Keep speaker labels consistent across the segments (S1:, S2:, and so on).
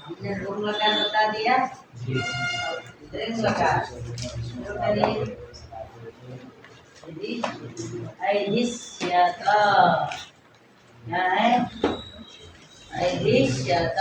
S1: हमने रूम लगा बता दिया ड्रिंक लगा शुरू करिए ऐदिश्यत क्या है ऐदिश्यत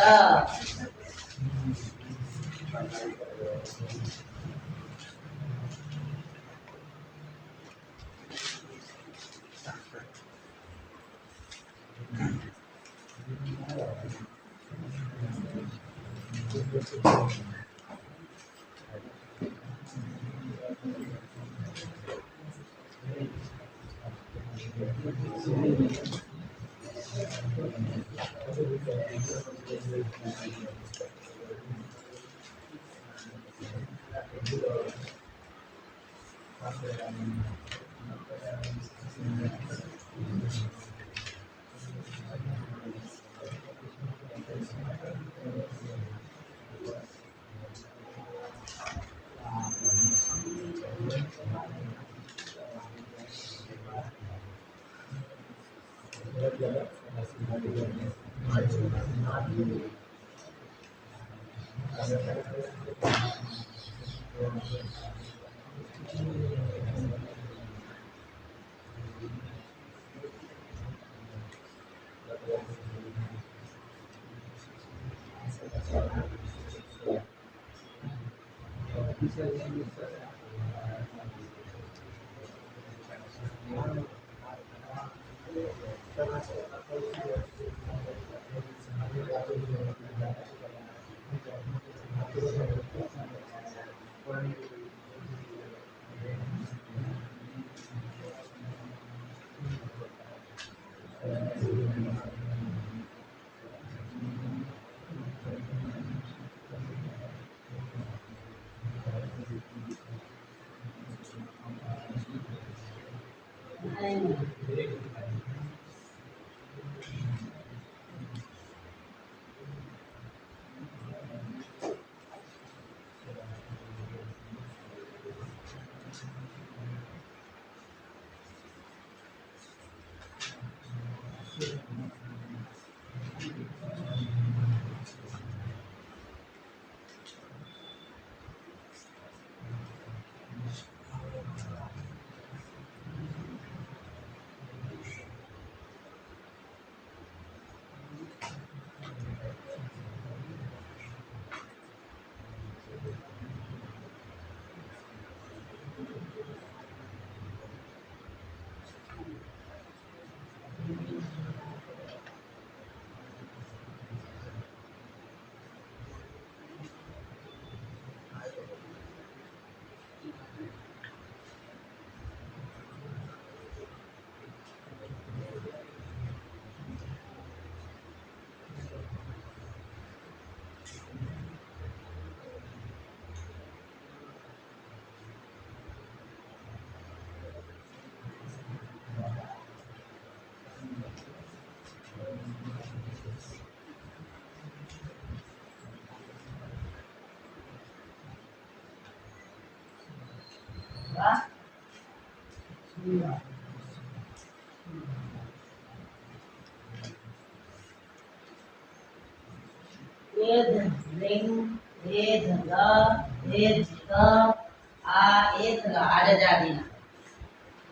S1: आड़े जादी ना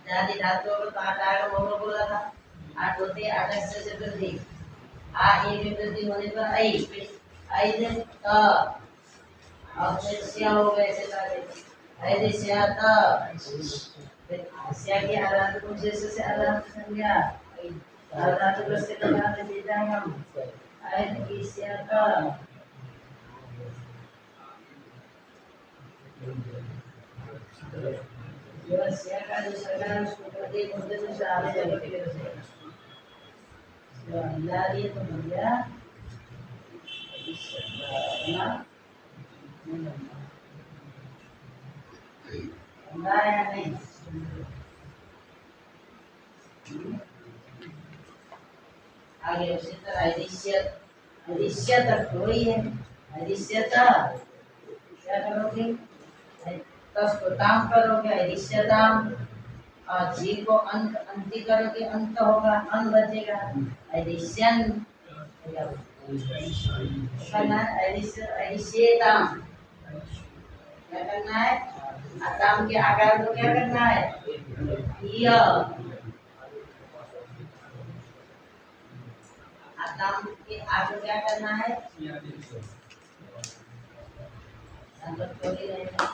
S1: जादी धातु को तो आठ आगे बोलो बोला था आठ होते आठ से वृद्धि आ ए में वृद्धि होने पर आई से त अब से स्या हो गए ऐसे सारे आई से स्या त स्या की आधार को से आधार संज्ञा आधार को से लगा देते हैं हम आई की स्या त जो स्या का जो सरकार उसको प्रत्येक मुद्दे से आगे जाने के लिए जो अंदर ये तो बन गया ना अंदर है नहीं आगे उसी तरह अधिश्य तक थोड़ी है अधिश्यता क्या करोगे तस को ताम करोगे अधिश्यताम और जी को अंत अंति करोगे अंत होगा अन बचेगा अधिश्यन करना है अरिष्येताम, क्या करना है? आताम के आकार को क्या करना है? य। आताम के आगे क्या करना है? संगत को भी रहेगा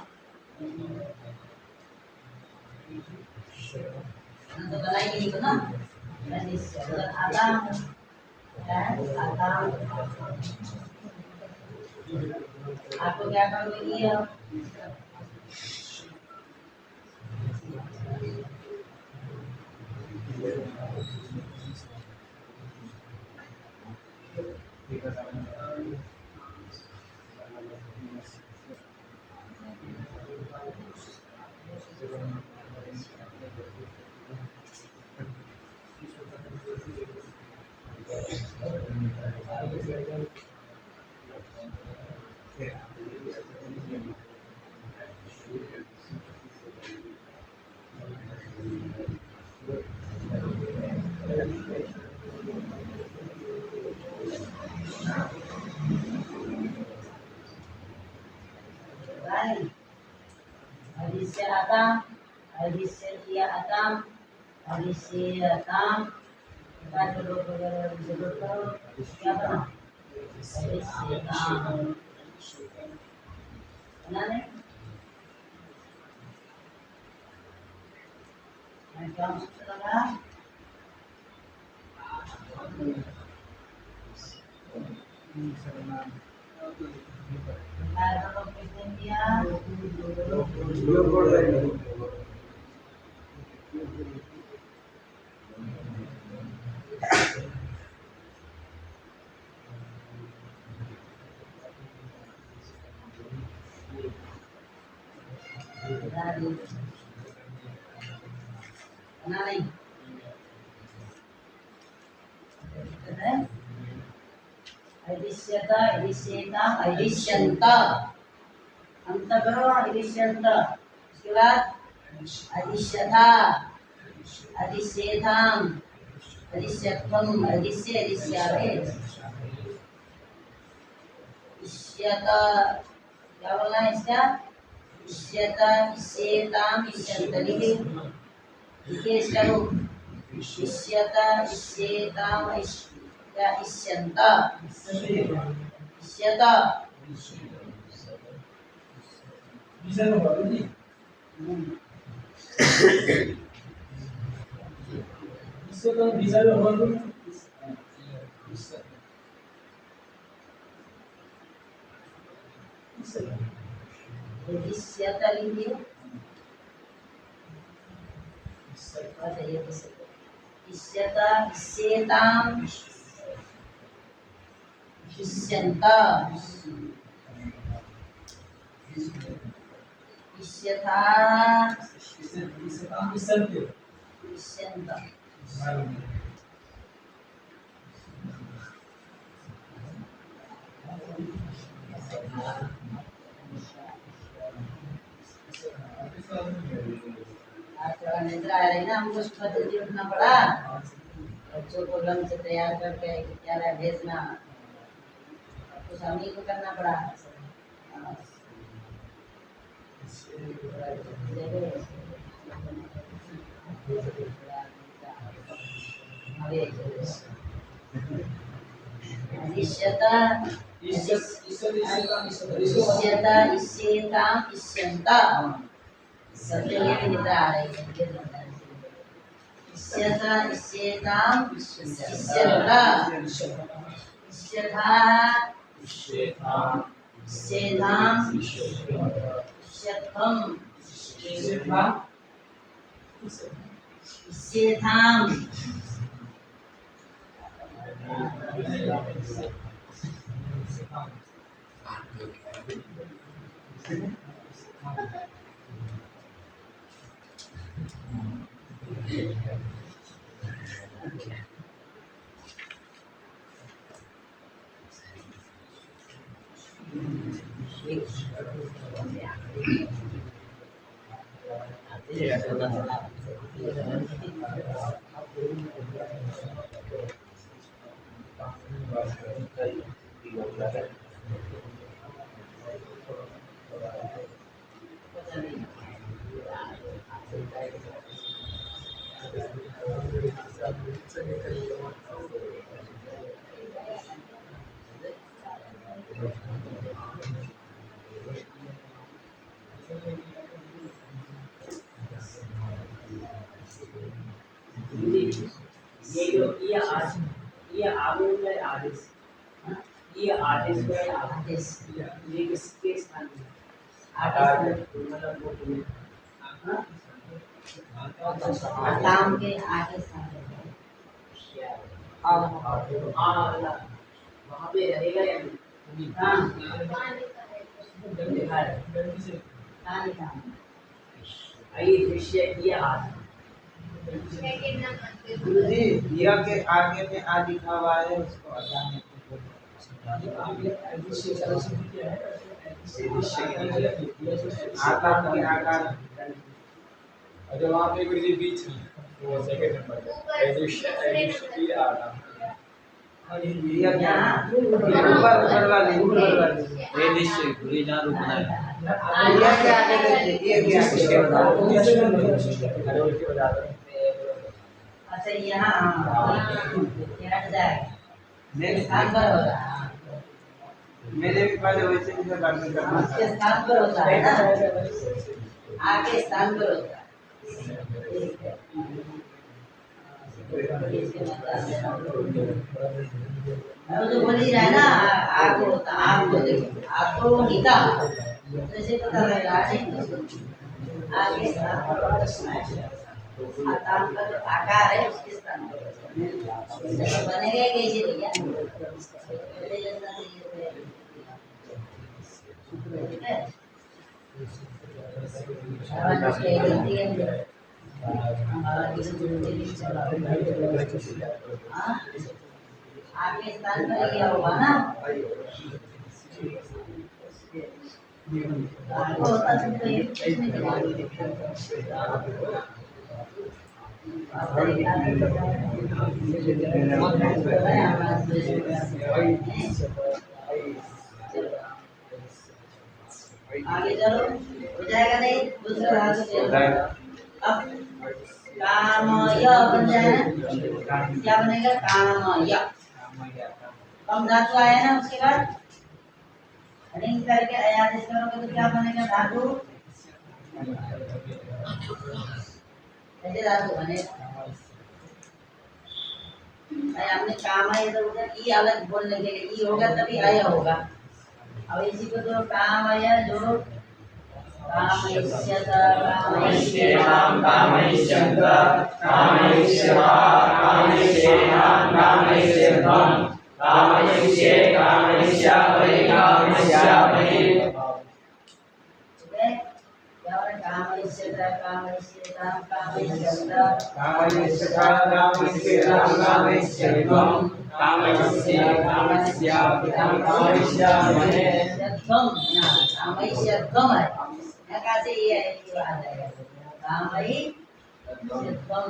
S1: तो बनाएंगे नहीं तो ना। आताम आताम आपको क्या करोगे? य। Atam, Atam, kita duduk siapa? Atam, benar nih? Macam setengah. Kalau kita dia benar nih? Adisyata, adisyata, adisyanta. अंत करो अधिष्यंत। उसके बाद अधिष्यथा, अधिष्येथाम, अधिष्यत्वम, अधिष्य, अधिष्यावे, इष्यत। क्या बोलना है इसका? इष्यत, इष्येताम, इष्यंत। लिखे लिखे इसका रूप। इष्यत, इष्येताम, इष्यंत, इष्यत।
S2: bisa nomor ini bisa kan bisa nomor ini bisa bisa
S1: jadi siapa ini? Ada ya bisa. Isyata, isyetam, isyanta, isyata, isyanta. हमको पद्धति उठना पड़ा, बच्चों को लंच तैयार करके विद्यालय भेजना, कुछ हम ही को करना पड़ा। इष्यता, इष्यता, इष्येताम, इष्यंता। सबसे ये भी निद्रा आ रही है। इष्यता, इष्येताम, इष्यंता, इष्यथा, इष्येताम, इष्यत्वम, इष्येथाम।
S3: ये आगे में आदेश, ये आदेश में
S1: आदेश
S3: ये किसके स्थान में?
S1: आदेश
S3: मतलब वो
S1: काम के आगे सामने
S3: वहाँ पे रहेगा या नहीं?
S1: हाँ
S3: लिखा है।
S1: काम काम
S3: आइए दृश्य ये आज
S4: गुरुजी दिया के आगे में आ लिखा हुआ है उसको हटाने को आकार की आकार
S2: अरे वहाँ पे गुरुजी बीच में वो सेकंड नंबर पे एडिशन की आना
S4: दिया क्या ऊपर वाली
S5: ये दृश्य पूरी ना रुकना है
S4: दिया के आगे देखिए ये क्या
S2: उसके बाद अरे उसके बाद
S1: अच्छा यहाँ हट जाएगा
S4: मेरे
S1: स्थान पर होगा
S4: मेरे भी पहले वैसे ही करना
S1: उसके स्थान पर होता है ना आगे स्थान पर होता है अब तो बोल ही रहा है ना आग होता आग को देखो आग को गीता जैसे पता लगेगा आगे स्थान पर स्थान का जो आकार है उसके स्थान पर बनेगा कैसे भैया ठीक है आगे स्थान पर लिया होगा ना आपको होता तो ये कुछ नहीं आगे चलो हो जाएगा नहीं दूसरा हाथ से अब कामय बन जाएगा क्या बनेगा कामय कम धातु आया ना उसके बाद रिंग करके आदेश करोगे तो क्या बनेगा धातु ऐसे धातु बनेगा हमने कामय तो उधर ई अलग बोलने के लिए ई होगा तभी आय होगा अब इसी को तो कामय जोड़ो कामयस्यत
S5: कामयिष्येनां कामयिष्यन्त कामयिष्यवा कामयिष्येनां कामयिष्यन्तं कामयिष्ये कामयिष्यामि कामयिष्यामि
S1: कामयिष्यत कामयिष्येतां कामयिष्यन्त
S4: कामयिष्यता कामयिष्येनां कामयिष्यन्तं
S5: कामयिष्ये कामयिष्यामि कामयिष्यामि
S1: कामयिष्यत्वम है यहाँ से ये है ये आ जाएगा कामयिष्यत्वम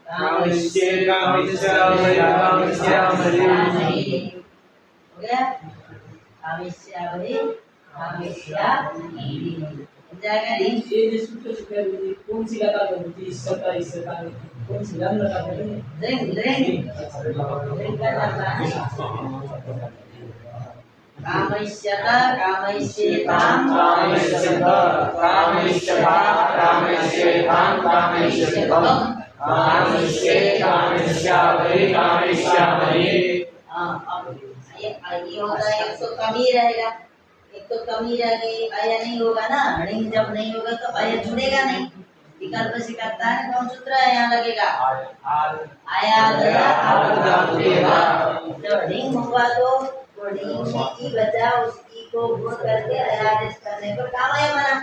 S4: कामयिष्ये कामयिष्यामि कामयिष्यामि
S1: हो गया कामयिष्यामि कामयिष्यामि हो जाएगा नहीं
S3: ये जो सूत्र है कौन सी लगा होती है इसका इसका कौन सी लगा होती है
S1: रिंग करना है कामयिष्यत कामयिष्येतां
S5: कामयिष्यन्त कामयिष्यवा कामयिष्येतां कामयिष्यन्तं कामयिष्ये कामयिष्यामि कामयिष्यामि
S1: अब ये होता है एक तो कम ही रहेगा एक तो कम ही रह गई आया नहीं होगा ना रिंग जब नहीं होगा तो आया जुड़ेगा नहीं विकल्प से करता है कौन सूत्र है यहाँ लगेगा आया जब रिंग हुआ तो रिंग में ई बचा उस ई को गुण करके आदेश करने पर काम आया बना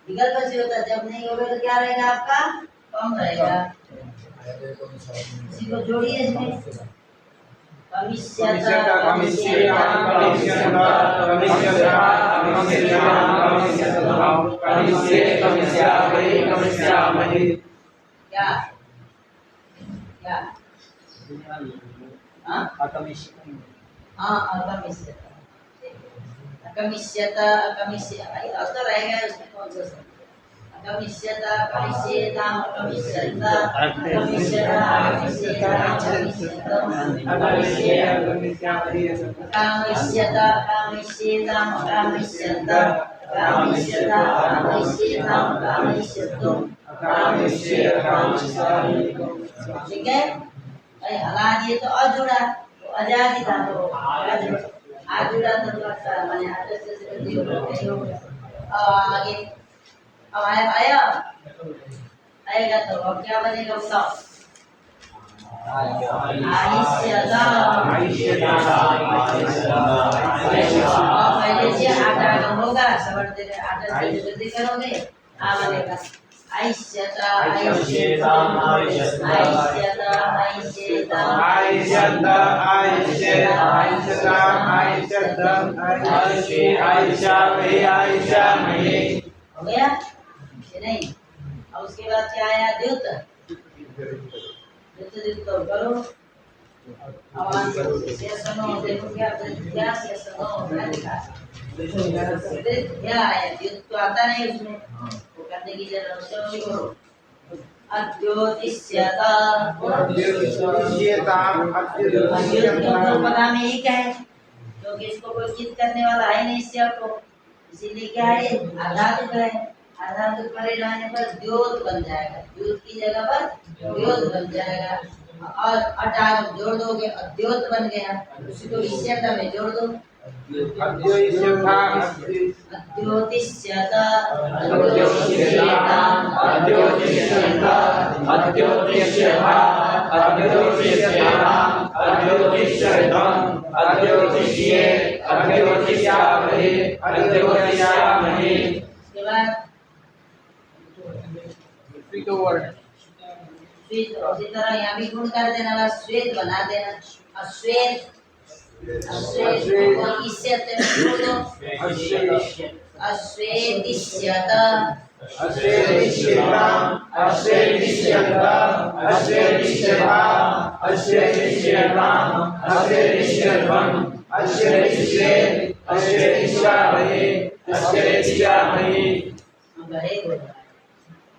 S1: विकल्प से होता जब नहीं होगा तो क्या रहेगा आपका कम रहेगा इसी को जोड़िए इसमें
S4: कामयिष्यता कामयिष्येतां
S5: कामयिष्ये कामयिष्यामि कामयिष्यामि
S1: क्या क्या हाँ
S2: अकमिष्य
S1: हाँ अकमिष्यता अकमिष्यता अकमिष्य अगर रहेगा उसमें कौन सा शब्द अकमिष्यता अकमिष्यताम अकमिष्यता अकमिष्यता अकमिष्यता अकमिष्यतम अकमिष्यता अकमिष्यताम अकमिष्यता अकमिष्यता अकमिष्यताम अकमिष्यतम ठीक है अरे हला दिए तो अजुड़ा तो आजादी था तो आजुड़ा तो लगता है मैंने आदेश से दियो नहीं हो गया आगे अब आया आएगा तो अब क्या बनेगा बताओ पहले से आटा कम होगा सबर दे आटा से जल्दी करोगे आ बनेगा आइष्यता आइष्यता आइष्यता आइष्यता
S5: आइष्यता आइष्यता आइष्यता आइष्यता आइष्यता
S1: हो गया ये नहीं अब उसके बाद क्या आया द्युत द्युत द्युत करो आवाज से सुनो देखो क्या से सुनो क्या आया द्युत तो आता नहीं उसमें वो करने की जरूरत नहीं करो अद्योतिष्यता तो पता में ही क्या है क्योंकि इसको कोई चित करने वाला है नहीं इससे आपको इसीलिए क्या है आधातुक है आधातुक पड़े रहने पर द्योत बन जाएगा द्योत की जगह पर द्योत बन जाएगा और अटाग जोड़ दोगे अद्योत बन गया उसी को इष्यता में जोड़ दो अद्योतिष्यता
S5: अद्योतिष्यता
S1: उसके बाद श्वेत उसी तरह यहाँ भी गुण कर देना बस श्वेत बना देना अश्वेत अश्वेत को इष्यते में जोड़ दो अश्वेतिष्यता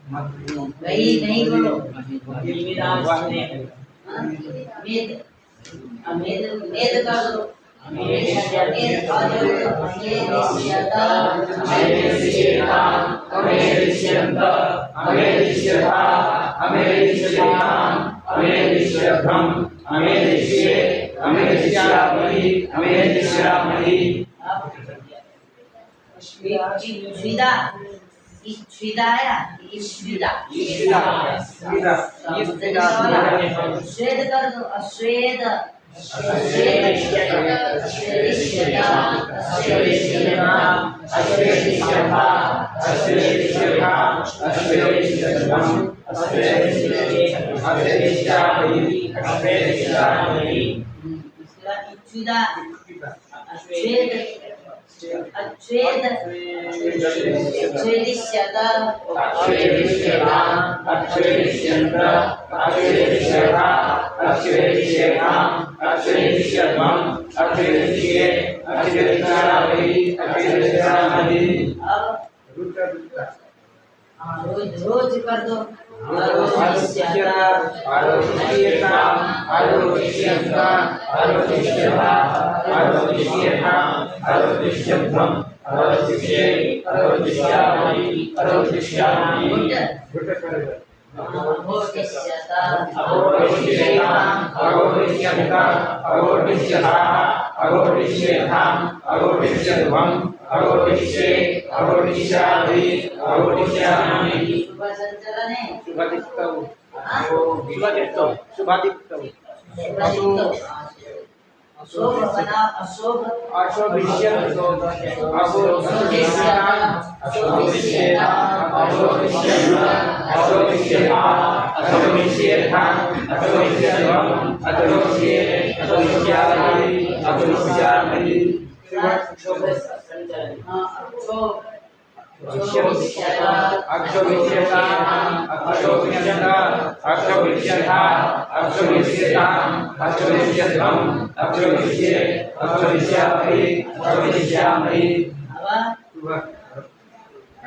S1: वही नहीं बोलो वेद वेद वेद कर दो स्विदा स्विदाया स्विदा श्वेद कर दो अश्वेद अच्वेद अच्वेदिष्यता रोज रोज कर दो अशोभ बना अशोभ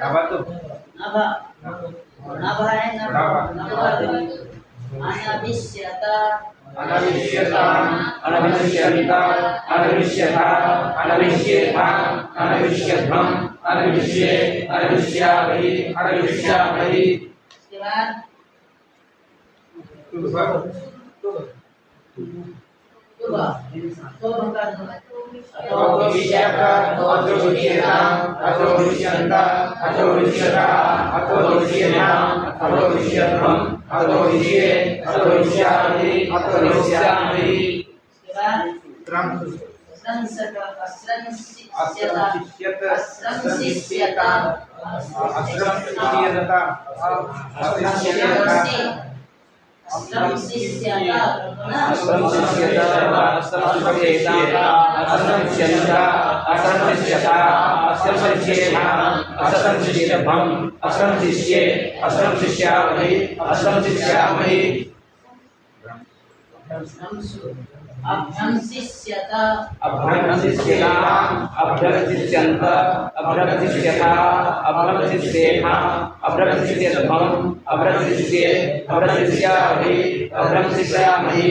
S5: apa tuh?
S1: नभा नभा है नभा नभा अनविष्यता
S5: अनविष्यता अनविष्यन्ता अनविष्यता अनविष्येता अनविष्यध्वं अनविष्ये अनविष्यामहि अनविष्यामहि।
S1: इसके बाद तुबा तो का
S5: अतोविष्यता अतोविष्यता अतोविष्यन्ता अतोविष्यता अतोविष्येताम् अतोविष्यध्वं अतोविष्ये अतोविष्यामहि अतोविष्यामहि।
S1: इसके बाद
S5: त्रं
S1: संसका
S5: अस्रंसिष्यता अस्रंसिष्यता अस्रंसिष्यता
S1: अभ्यंसिष्यता
S5: अभ्यंसिष्यताम् अभ्यंसिष्यन्त अभ्यंसिष्यता अभ्यंसिष्येताम् अभ्यंसिष्यध्वम् अभ्यंसिष्ये अभ्यंसिष्यामहि अभ्यंसिष्यामहि।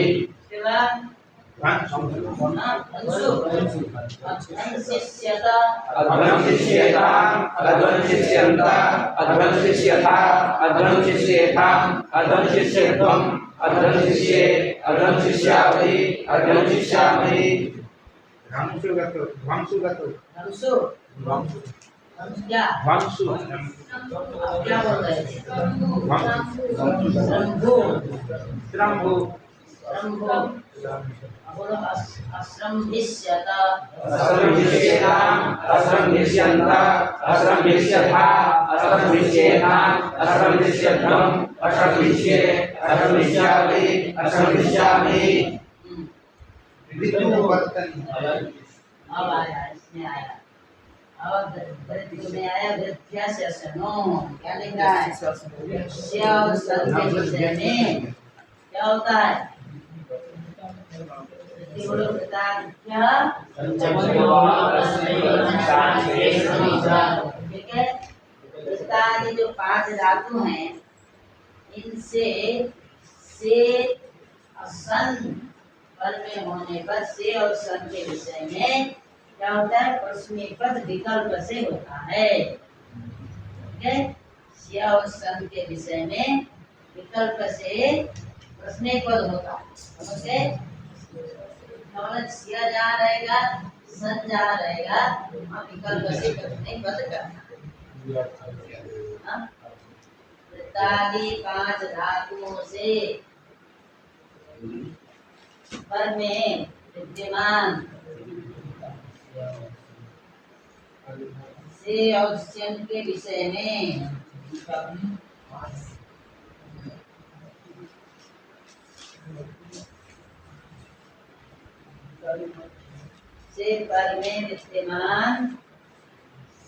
S1: अभ्यंसिष्यता
S5: अभ्यंसिष्यताम् अभ्यंसिष्यन्त अभ्यंसिष्यता अभ्यंसिष्येताम् अभ्यंसिष्यध्वम् अभ्यंसिष्ये अभ्यंसिष्यामहि अभ्यंसिष्यामहि। ध्वंसुगतो ध्वंसुगतो
S1: धनुषो क्या
S5: ध्वंसु
S1: क्या बोल रहे थे रंभो
S5: त्रंभु
S1: रंभो बोलो अश्रंभिष्यता
S5: असंविष्येताम् असंविष्यन्त असंविष्यथा असंविष्येताम् असंविष्यध्वम् असंविष्ये असंविष्यामि असंविष्यामि।
S1: अब आया इसमें आया अब गृह में आया गृह्या से असनो क्या लिख रहा है स्य और सन के विषय में क्या होता है बोलो कृताज्ञा ठीक है कृतादि जो 5 धातु हैं इनसे से सन पर में होने पर से और सन के विषय में क्या होता है प्रश्न पद विकल्प से होता है ठीक है से और सन के विषय में विकल्प से प्रश्न पद होता है ओके मतलब सिया जहाँ रहेगा सन जहाँ रहेगा वहाँ विकल्प से प्रश्न पद करना वृत्तादि 5 धातुओं से पर में विद्यमान से और सन के विषय में से पर में विद्यमान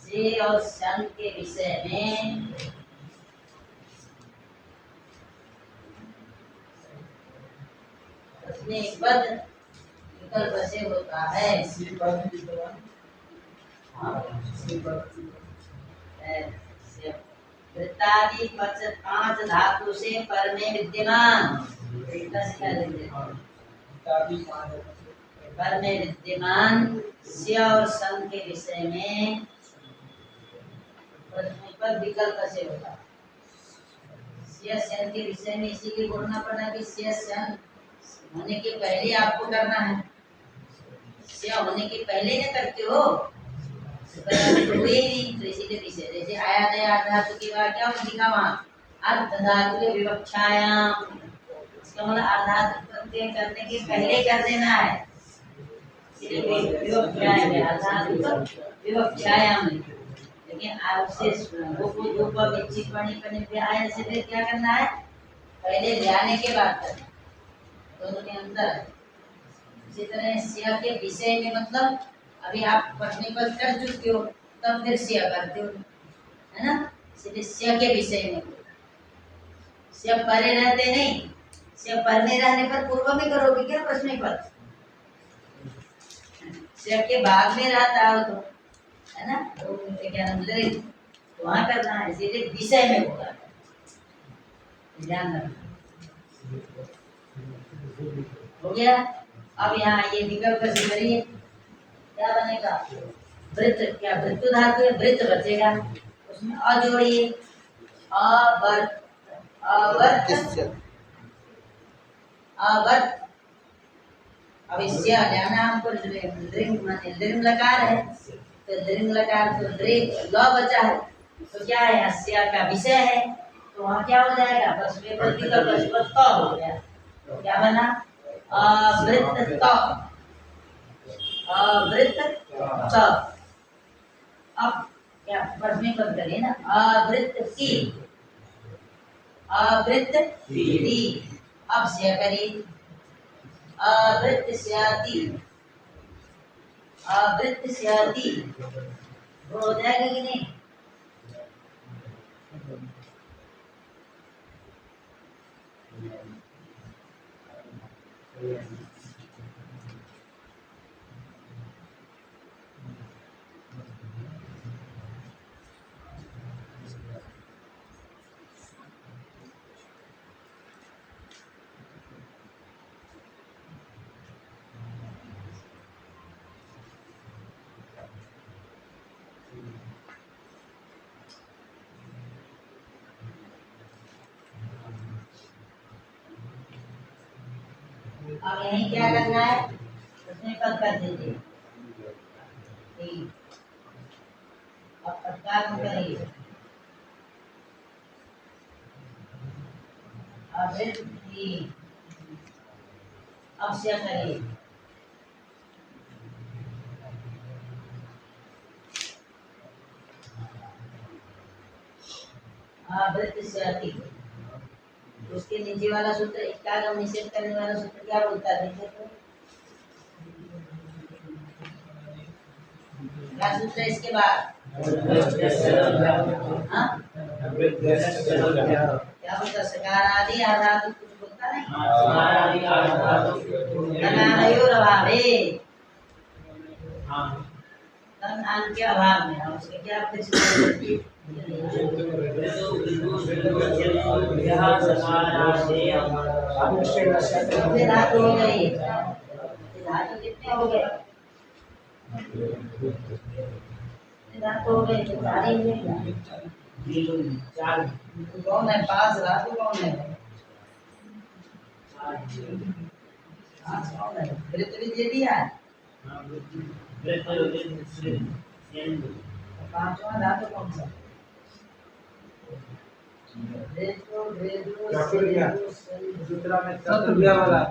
S1: से और सन के विषय में पद विकल्प से होता है वृत्तादि 5 धातु से पर में विद्यमान पर में विद्यमान से और सन के विषय में पद विकल्प से होता है सन के विषय में इसीलिए बोलना पड़ा कि सन होने के पहले आपको करना है होने के पहले न करते हो तो हुए नहीं तो इसीलिए विषय जैसे आया नया धातु के बाद क्या लिखा वहाँ अर्ध धातु के विवक्षायाम इसका मतलब अर्धातु प्रत्यय करने के पहले कर देना है विवक्षायाम लेकिन आपसे आया से फिर क्या करना है पहले जाने के बाद करना दोनों में अंतर है। इसी तरह सिया के विषय में मतलब अभी आप पढ़ने पर कर चुके हो तब फिर सिया करते हो है ना, इसलिए स्य के विषय में स्य परे रहते नहीं, स्य पर में रहने पर पूर्व में करोगे क्या प्रश्न पद, स्य के बाद में रहता हो तो, है ना, तो क्या नाम लिंग, तो वहां करना है, इसीलिए विषय में होगा, ध्यान रखना। हो गया। अब यहाँ ये विकल्प से करिए, क्या बनेगा, वृत्त, क्या वृत्त धातु है, वृत्त बचेगा, उसमें अ जोड़िए, अवर्त, अवर्त, अवर्त। अब इससे लेना हमको लिंग माने लिंग लकार है, तो लिंग लकार तो ल बचा है, तो क्या है, अस्या का विषय है, तो वहाँ क्या हो जाएगा, बस पेपर विकल्प त हो गया, तो क्या बना, अवृत्त त, अवृत्त त। अब क्या प्रश्न पद करिए ना, अवृत्त की, अवृत्त ती, अब से करिए, अवृत्त स्याति, अवृत्त स्याति, हो जाएगा कि नहीं, अब यही क्या करना है, उसमें पद कर दीजिए, अब तत्काल करिए, अवृत्ति, अब से करिए, अवृत्त स्याति, उसके नीचे वाला सूत्र इकागम निषेध करने वाला सूत्र क्या बोलता है, देखो तो क्या सूत्र है इसके बाद, हाँ क्या बोलता, सकार आदि आधातु, कुछ बोलता नहीं, तनानयोर अभावे, तन आन के अभाव में, हम उसके क्या धातु हो गई, धातु कितने हो गए, धातु हो गए, तो चार ही चार, कौन है पास, धातु कौन है, कौन है, वृत्त भी दे दिया है, पांचवा धातु कौन सा,
S4: चतुर्भ्य वाला,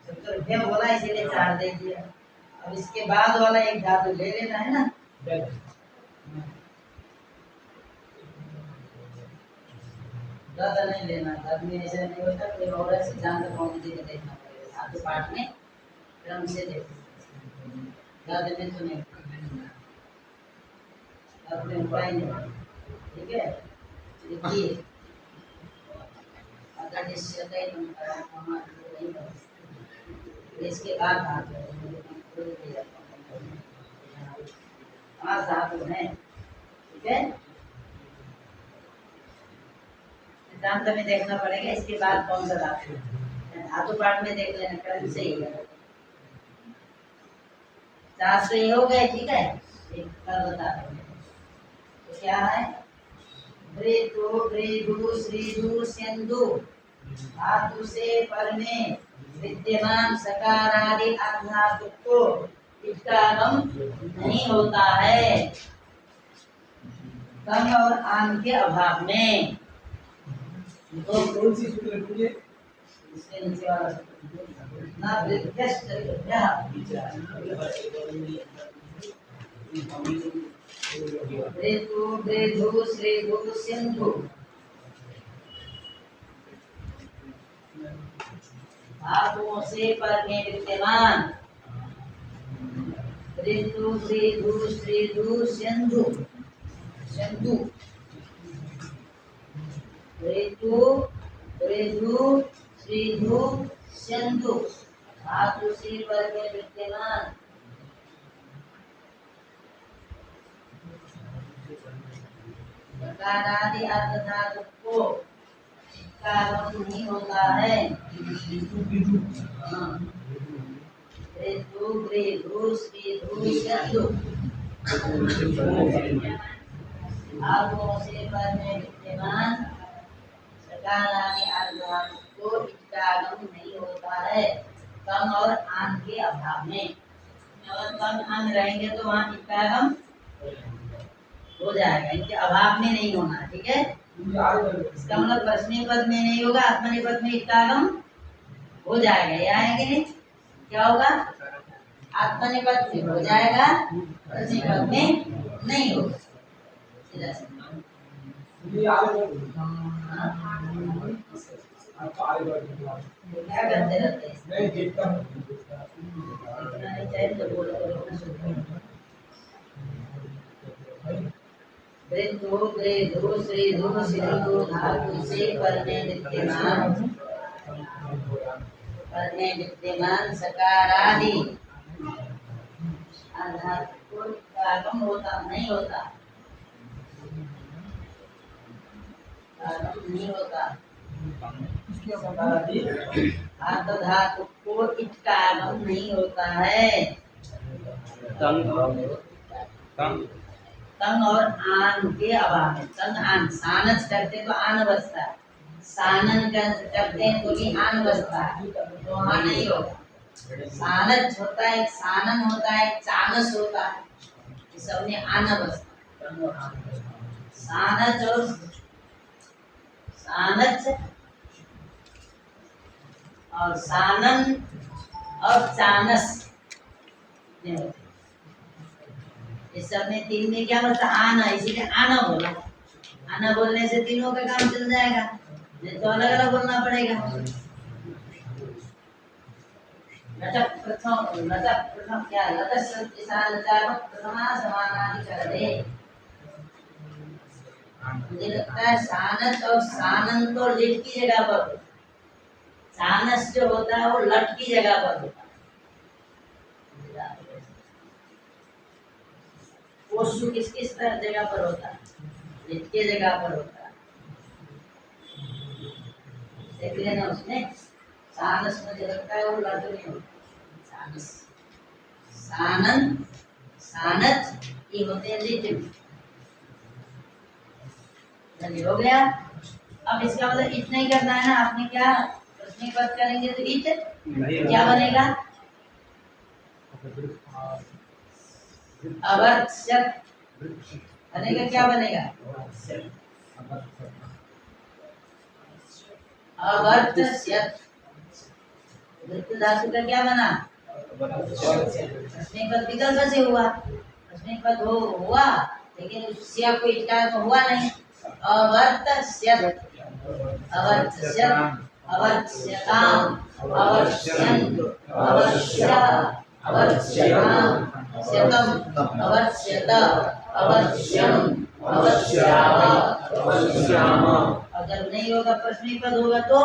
S1: चतुर्भ्य बोला इसीलिए चार दे दिया। अब इसके बाद वाला एक धातु ले लेना है ना, ज्यादा नहीं लेना, आदमी ऐसा नहीं होता, कोई और सिद्धांत कौमुदी में देखना पड़ेगा, धातु पाठ में क्रम से देखो, ज्यादा में तो नहीं, अपने उपाय नहीं, ठीक है, देखिए अगर निश्चय इसके बाद धातु पांच धातु है, ठीक है, सिद्धांत में देखना पड़ेगा इसके बाद कौन सा धातु है, धातु पाठ में देख लेना, क्रम से ही है, चार से ही हो गए, ठीक है, एक बार बता देंगे, तो क्या है, वृतु वृदु श्रीदु सिंधु, धातु से पर में विद्यमान सकार आदि आधातु को इकागम नहीं होता है, कम और आन के अभाव में,
S3: तो कौन सी सूत्र बोलिए,
S1: इसके नीचे वाला ना वृद्धस्त वृतु वृदु श्रीदु सिंधु, धातुओं से पर में विद्यमान वृतु वृदु श्रीदु सिंधु, सिंधु ऋतु ऋतु श्रीधु सिंधु धातु सी वर्ग में विद्यमान सकारादि अर्ध धातु को का आगम नहीं होता है। हाँ। ऋतु ऋतु श्रीधु सिंधु आगमों से पद में विद्यमान सकारादि अर्ध धातु को इसका आगम नहीं होता है कम और आन के अभाव में। अगर कम आन रहेंगे तो वहाँ इसका आगम हो जाएगा, इनके अभाव में नहीं होना। ठीक है, इसका मतलब प्रश्न पद में नहीं होगा, आत्मनेपद में इसका आगम हो जाएगा। ये आएंगे नहीं, क्या होगा? आत्मनेपद में हो जाएगा, प्रश्न पद में नहीं होगा। क्या करते रहते हैं?
S2: नहीं जीतता हूँ।
S1: इतना नहीं चाहिए तो बोलो ऋतु ऋतु श्रीधु सिंधु धातु से पद में विद्यमान सकारादि धातु का आगम होता नहीं होता, आगम नहीं होता। अर्ध धातु को इट का आगम नहीं होता है। तंग और आन के अभाव में। तंग आन सानच करते तो आन बसता है, सानन करते हैं तो भी आन बसता है, तो वहाँ नहीं होगा। सानच होता है, एक सानन होता है, एक चानस होता है, ये सब में आन बसता है। सानच और सानच और सानन और चानस इस सब में तीन में क्या मतलब आना, इसीलिए आना बोला। आना बोलने से तीनों का काम चल जाएगा, नहीं तो अलग अलग बोलना पड़ेगा। लटक प्रथम क्या लटक प्रथमा समानादि कर दे। मुझे लगता है सानस और सानन तो लिट की जगह पर, सानस जो होता है वो लट की जगह पर होता है। पोषु किस किस जगह पर होता है? लिट के जगह पर होता है। देख लेना उसमें सानस मुझे लगता है वो लट में होता है। सानस सानन सानच ये होते हैं लिट में। चलिए हो गया। अब इसका मतलब इट नहीं करना है ना, आपने क्या प्रश्न पद करेंगे तो इट क्या बनेगा? अवर्त्यक बनेगा। क्या बनेगा? अवर्त्यक। वृत्त धातु का क्या बना? प्रश्न पद विकल्प से हुआ, प्रश्न पद हुआ लेकिन उससे कोई इटकार तो हुआ नहीं। अवर्त्यक अवर्त्यक अवर्त्यकाम अवर्त्यंत अवर्त्य अवर्त्यकाम अवर्त्यकम अवर्त्यत अवर्त्यम अवर्त्यावा अवर्त्याम। अगर नहीं होगा प्रश्न पद होगा तो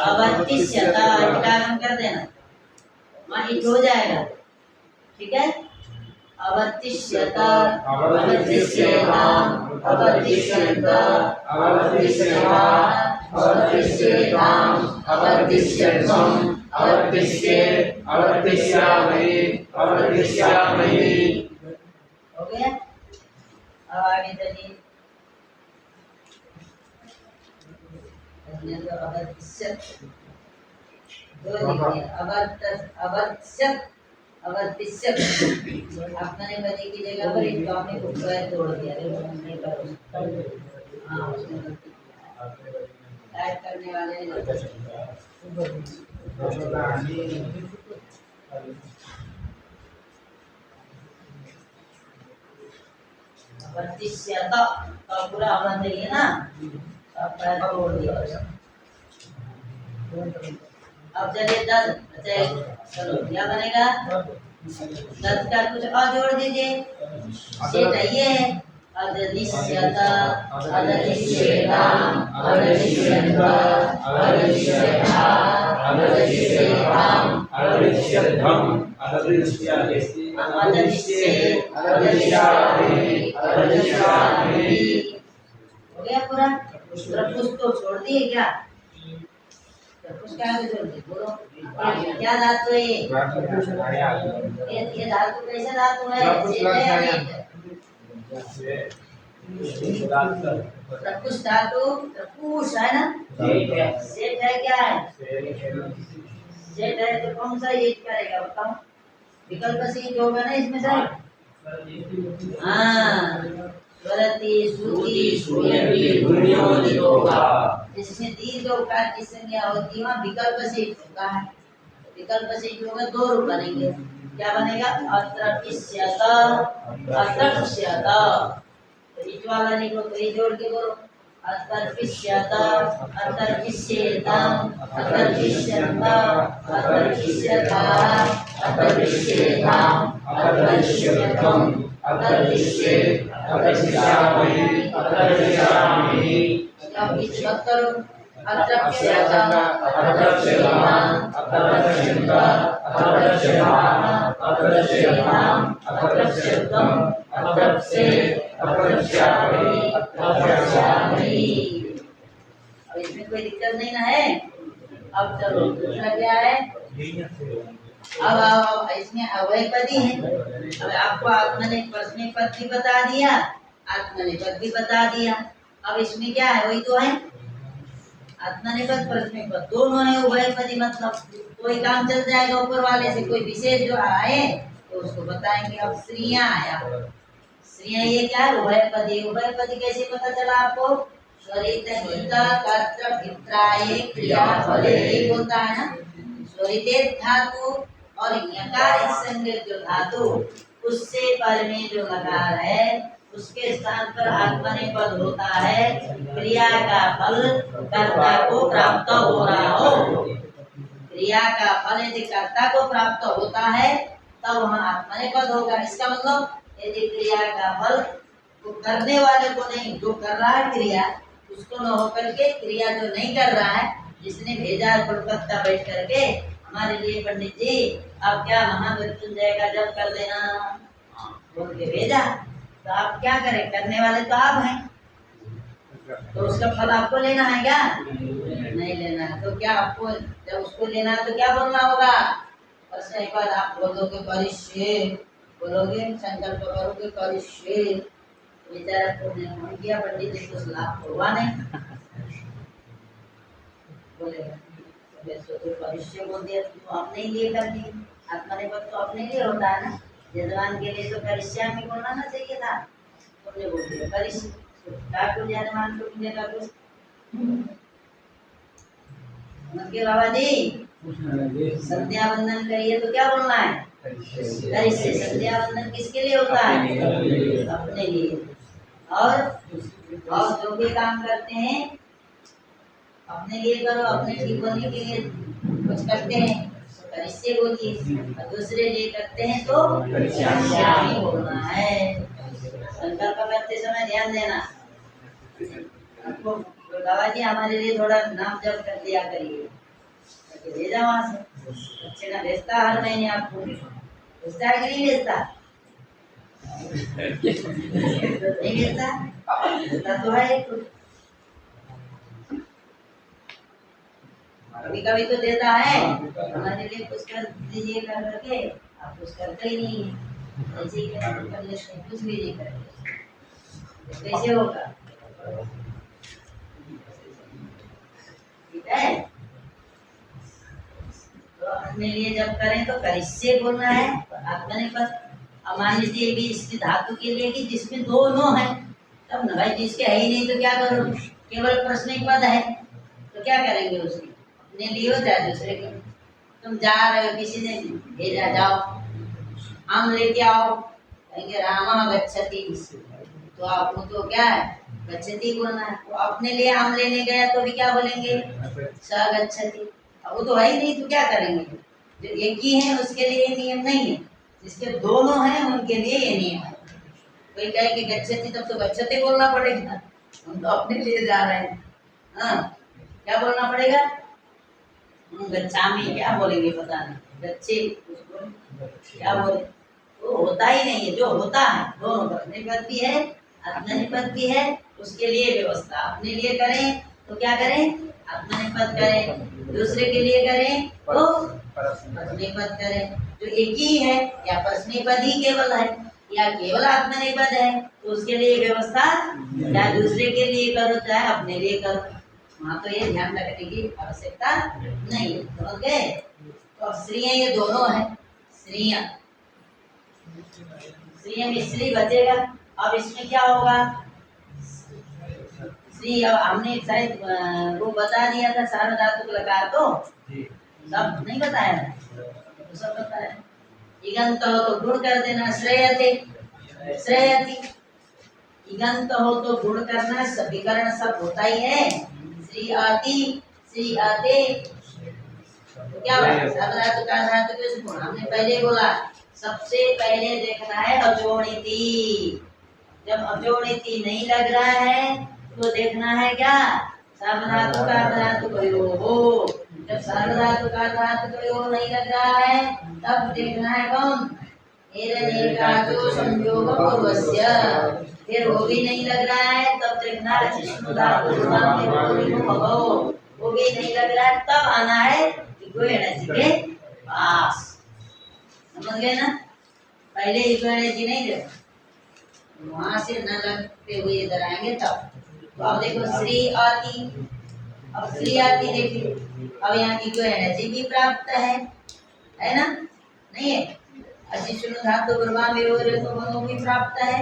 S1: अवर्तिष्यता इटागम कर देना, वहाँ इट हो जाएगा। ठीक है, अवर्तिष्यता अवर्तिष्यताम अवर्तिष्यन्त अवर्तिष्यता अवर्तिष्यताम अवर्तिष्यन्तम अवर्तिष्ये अवर्तिष्यामि अवर्तिष्यामि। हो गया। अब आगे चलिए। अवर्तिष्यत अवर्तिष्यत अवर्तिष्यत अपने बदी की जगह पर एक टॉपिक को तोड़ दिया। नहीं करो। हाँ, उसमें टाइप करने वाले अवर्तिष्यत का पूरा होना चाहिए ना, अब पैर तोड़ दिया। अब चलिए 10 चलो क्या बनेगा? 10 का कुछ और जोड़ दीजिए। सेट ये है अदनिश्यत अदनिश्येताम् अदनिश्यन्त अदनिश्यथा अदनिश्येताम्
S5: अदृश्यध्वम् अदृश्यते
S1: अदनिश्ये अदनिश्यामि अदनिश्यामि। हो गया पूरा? प्रपुष्प तो छोड़ दिए क्या? प्रपुष्प क्या छोड़ दिए? बोलो क्या धातु है ये? ये धातु कैसे धातु है? प्रपुष्प धातु प्रपुष है ना? सेठ है क्या है? सेठ है तो कौन सा यूज करेगा बताओ? विकल्प से यूज होगा ना इसमें से? हाँ स्वरति श्रुति श्रूयति ध्वनियो निरोगा। इसमें दीर्घ उकार की संज्ञा होती है, वहाँ विकल्प से यूज होगा है। विकल्प से यूज होगा दो रूप बनेंगे। क्या बनेगा? अत्रपिष्यत अत्रपिष्यत। तो इच वाला लिखो तो ये जोड़ के बोलो अतर्पिष्यत अतर्पिष्येतम् अतर्पिष्यन्त अतर्पिष्यथा अतर्पिष्येताम् अतर्पिष्यत्वम् अतर्पिष्येत् अतर्पिष्यामि अतर्पिष्यामि। अब इच मत करो अतर्पिष्यतम् अतर्पिष्येताम् अतर्पिष्यन्त अतर्पिष्यथाः अतर्पिष्येताम् अतर्पिष्यत्वम् अतर्पिष्येत् अतर्पिष्यामि अतर्पिष्यामि। अब इसमें कोई दिक्कत नहीं ना है? अब चलो दूसरा क्या है? अब इसमें अव्ययपदी है। अब आपको आत्मनेपद परस्मैपद भी बता दिया, आत्मनेपद भी बता दिया। अब इसमें क्या है? वही तो है आत्मनेपद परस्मैपद दोनों है उभयपदी। मतलब कोई काम चल जाएगा ऊपर वाले से, कोई विशेष जो आए तो उसको बताएंगे। अब स्त्रियां आया, स्त्रियां ये क्या है? उभयपदी। उभयपदी कैसे पता चला आपको? स्वरित गीता कर्तृ भित्राय क्रिया फले एक होता है ना, स्वरिते धातु और यकार संज्ञक जो धातु उससे पर में जो लकार है उसके स्थान पर आत्मनेपद होता है। क्रिया का फल कर्ता को प्राप्त हो रहा हो, क्रिया का फल यदि कर्ता को प्राप्त होता है तब वहाँ आत्मनेपद होगा। इसका मतलब यदि क्रिया का फल तो करने वाले को नहीं, जो कर रहा है क्रिया उसको न होकर के क्रिया जो नहीं कर रहा है, जिसने भेजा है कोलकाता बैठ करके हमारे लिए पंडित जी आप क्या महामृत्युंजय का जप कर देना बोल के भेजा, तो आप क्या करें? करने वाले तो आप हैं, तो उसका फल आपको लेना है क्या? नहीं लेना है। तो क्या आपको जब उसको लेना है तो क्या बोलना होगा? बस एक बार आप बोलोगे करिष्ये, बोलोगे संकल्प करोगे करिष्ये, बेचारा तुमने मन किया पंडित जी कुछ लाभ हुआ नहीं बोलेगा तो भविष्य बोल दिया तो अपने लिए कर दी। आत्मनेपद तो अपने लिए होता है ना, यजमान के लिए तो करिष्यामि बोलना ना चाहिए था, तुमने बोल दिया करिष्य। ठाकुर यजमान को मिलेगा कुछ के बाबा जी संध्या वंदन करिए तो क्या बोलना है? करिष्य। संध्या वंदन किसके लिए होता है? अपने लिए। और जो भी काम करते हैं अपने लिए करो, अपने ठीक होने के लिए कुछ करते हैं तो करिष्य बोलिए, और दूसरे लिए करते हैं तो करिष्यामि बोलना है। संकल्प करते समय ध्यान देना। आपको बाबा जी हमारे लिए थोड़ा नाम जप कर दिया करिए, भेजा वहाँ से अच्छे ना भेजता हर महीने आपको भेजता है कि नहीं भेजता? नहीं भेजता? भेजता तो है एक कभी कभी तो देता है, हमारे लिए कुछ कर दीजिए कर करके, आप कुछ करते ही नहीं है। ऐसे ही कर लेते कुछ भी नहीं करते, कैसे होगा? ठीक है, तो अपने लिए जब करें तो करिष्य बोलना है। आत्मनेपद अब मान लीजिए भी इसकी धातु के लिए कि जिसमें दोनों है तब न भाई, जिसके है ही नहीं तो क्या करो? केवल प्रश्निक पद है तो क्या करेंगे? उसकी अपने लिए हो जाए दूसरे के। तुम जा रहे हो, किसी ने भेजा जाओ आम लेके आओ, कहेंगे रामा गच्छति, तो आपको तो क्या है गच्छति बोलना है। तो अपने लिए आम लेने गया तो भी क्या बोलेंगे? स गच्छति। अब वो तो है ही नहीं तो क्या करेंगे? जो एक ही है उसके लिए नियम नहीं है, जिसके दोनों हैं उनके लिए ये नियम है। कोई कहे कि गच्छति तब तो गच्छति बोलना पड़ेगा, हम तो अपने लिए जा रहे हैं। हाँ, क्या बोलना पड़ेगा? गच्छामि क्या बोलेंगे पता नहीं, गच्छे क्या बोले, वो होता ही नहीं है, जो होता है दोनों पर निपद भी है आत्मनिपद भी है, उसके लिए व्यवस्था अपने लिए करें तो क्या करें? आत्मनिपद करें, दूसरे के लिए करें तो परस्मैपद करें। जो एक ही है या परस्मैपद ही केवल है या केवल आत्मनिपद है तो उसके लिए व्यवस्था चाहे दूसरे के लिए करो चाहे अपने लिए करो, वहाँ तो ये ध्यान रखने की आवश्यकता नहीं है। समझ गए? तो स्त्रियां ये दोनों है, स्त्रियां में स्त्री बचेगा। अब इसमें क्या होगा? स्त्री, अब हमने शायद वो बता दिया था सारा धातु लकार तो सब नहीं बताया तो सब बताया। इगंत हो तो गुण कर देना, श्रेयते श्रेयति, इगंत हो तो गुण करना, सभीकरण सब होता ही है। श्री आती श्री आते तो क्या बात, सब धातु का धातु के गुण हमने पहले बोला। सबसे पहले देखना है अजोड़िति, जब अजोड़िति नहीं लग रहा है तो देखना है क्या? सार्वधातु का धातु प्रयोग हो। जब सार्वधातु का धातु प्रयोग नहीं लग रहा है तब देखना है कौन? एरनेकाचो संयोग पूर्वस्य। फिर वो भी नहीं लग रहा है तब देखना है शिष्णुधातु वो भी नहीं लग रहा है तब आना है जी के पास। समझ गए ना? पहले जी नहीं देखो, वहां से न लगते हुए इधर आएंगे तब। तो अब देखो श्री आती, अब श्री आती देखिए, अब यहाँ की जी भी प्राप्त है ना? नहीं है? अशिष्णु धातु ब्रह्मा में तो भी प्राप्त है।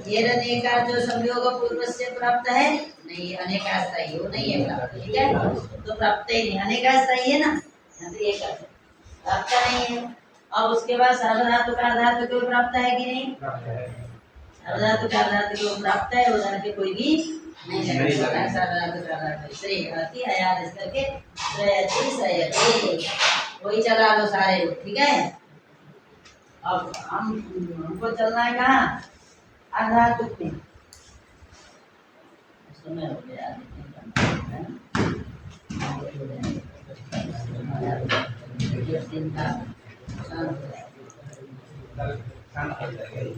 S1: ये अनेका जो संयोग पूर्व से प्राप्त है नहीं, अनेकाश्रयी हो नहीं है प्राप्त, ठीक है? तो प्राप्त ही नहीं, अनेकाश्रयी है ना, यहाँ तो एक प्राप्त नहीं है। अब उसके बाद सार्वधातु का धातु को प्राप्त है कि नहीं? सार्वधातु का धातु को प्राप्त है, उधर के कोई भी नहीं लगता। सार्वधातु का धातु श्री आती आयात इस करके श्रेयति श्रेयते वही चला लो सारे लोग, ठीक है? अब हमको चलना है कहाँ? आधातु में। समय हो गया, चिंता शांत हो जाएगा।